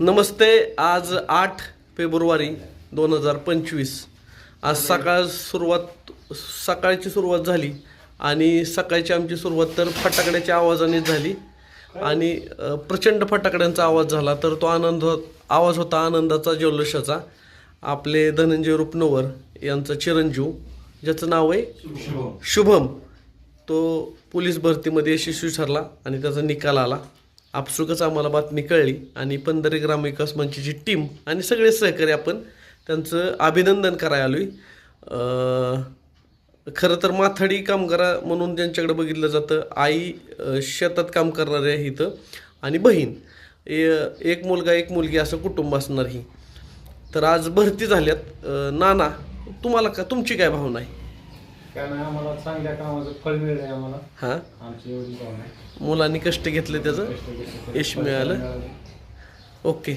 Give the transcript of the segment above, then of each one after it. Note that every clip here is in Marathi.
नमस्ते. आज 8 फेब्रुवारी 2025. आज सकाळची सुरुवात झाली आणि सकाळची आमची सुरुवात तर फटाकड्याच्या आवाजानेच झाली आणि प्रचंड फटाकड्यांचा आवाज झाला. तर तो आवाज होता आनंदाचा, जल्लोषाचा. आपले धनंजय रुपनवर यांचा चिरंजीव, ज्याचं नाव आहे शुभम, तो पोलीस भरतीमध्ये यशस्वी ठरला आणि त्याचा निकाल आला. आपसुकच आम्हाला बातमी कळली आणि पंधरी ग्रामविकास मंचची टीम आणि सगळे सहकारी आपण त्यांचं अभिनंदन करायला आलोय. खरं तर माथाडी कामगार म्हणून ज्यांच्याकडे बघितलं जातं, आई शेतात काम करणारे आहे इथं आणि बहीण, एक मुलगा एक मुलगी असं कुटुंब असणार ही. तर आज भरती झाल्यात. नाना, तुमची काय भावना आहे? काय नाही, आम्हाला चांगल्या कामाचं फळ मिळलंय आम्हाला. हां, आमची एवढी भावना आहे. मुलांनी कष्ट घेतले, त्याचं यश मिळालं. ओके.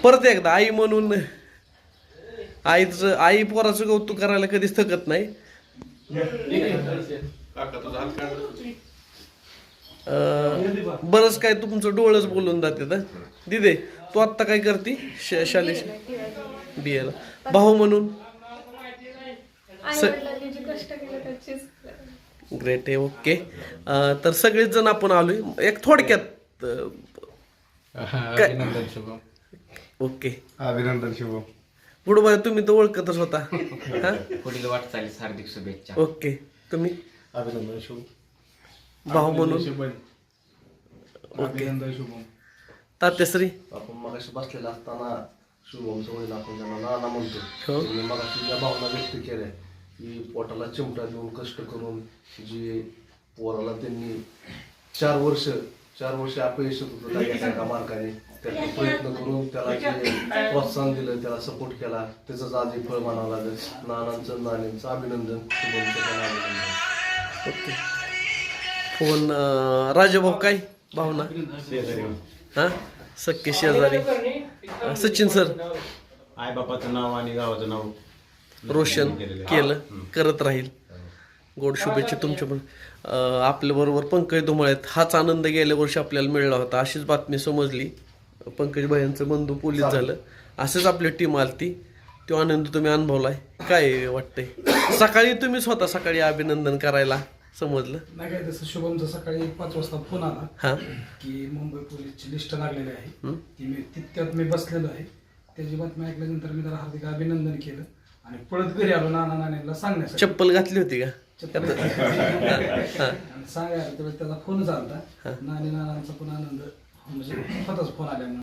परत एकदा आई म्हणून आई पोराचं कौतुक करायला कधीच थकत नाही. बरंच काय तुमचं डोळंच बोलून जाते ना. दिदे, तू आत्ता काय करते? शालेश BA ला. भाऊ म्हणून ग्रेट आहे. ओके. तर सगळेच जण आपण आलोय एक थोडक्यात. अभिनंदन शुभम. ओके, अभिनंदन शुभम. गुडबाय, तुम्ही तर ओळखतच होता. पुढील वाटचालीस हार्दिक शुभेच्छा. ओके, तुम्ही अभिनंदन शुभम. भाऊ म्हणून. ओके. अभिनंदन शुभम. तात्याश्री, आपण मगाशी बसलेला असताना शुभम सवयीला आपण त्यांना नाना म्हणतो. हो. त्यांनी मगाशी ज्या भावना व्यक्त केल्या की पोटाला चिमटा देऊन कष्ट करून जी पोराला त्यांनी 4 वर्ष अपयश होतं त्या मार्गाने त्याचा प्रयत्न करून त्याला जे प्रोत्साहन दिलं, त्याला सपोर्ट केला, त्याचंच आज फळ मानावं लागेल. नानांचं अभिनंदन, शुभमचं पण अभिनंदन. ओके. फोन राजाभाऊ, काय भावना? हां, सख्खे शेजारी. सचिन सर, आई बापाचं नाव आणि गावाचं नाव रोशन केलं, करत राहील. गोड शुभेच्छा तुमच्या पण. आपल्याबरोबर पंकज धुमाळ आहेत. हाच आनंद गेल्या वर्षी आपल्याला मिळाला होता. अशीच बातमी समजली, पंकज भाईंचं बंधू पोलीस झालं, असंच आपली टीम आलती. तो आनंद तुम्ही अनुभवलाय, काय वाटतंय? सकाळी तुम्ही स्वतः सकाळी अभिनंदन करायला समजलं नाही काय, तसं शुभमचा सकाळी 5 वाजता फोन आला हां की मुंबई पोलीसची लिस्ट लागलेली आहे, ती तितक्यात मी बसलेलो आहे. त्याची बातमी ऐकल्यानंतर मी त्याला हार्दिक अभिनंदन केलं आणि पळत घरी आलो नानांना सांगण्यासाठी. चप्पल घातली होती का? सांगायला त्याचा फोन झाला. नानांचा पण आनंद म्हणजे स्वतःच फोन आल्यामुळे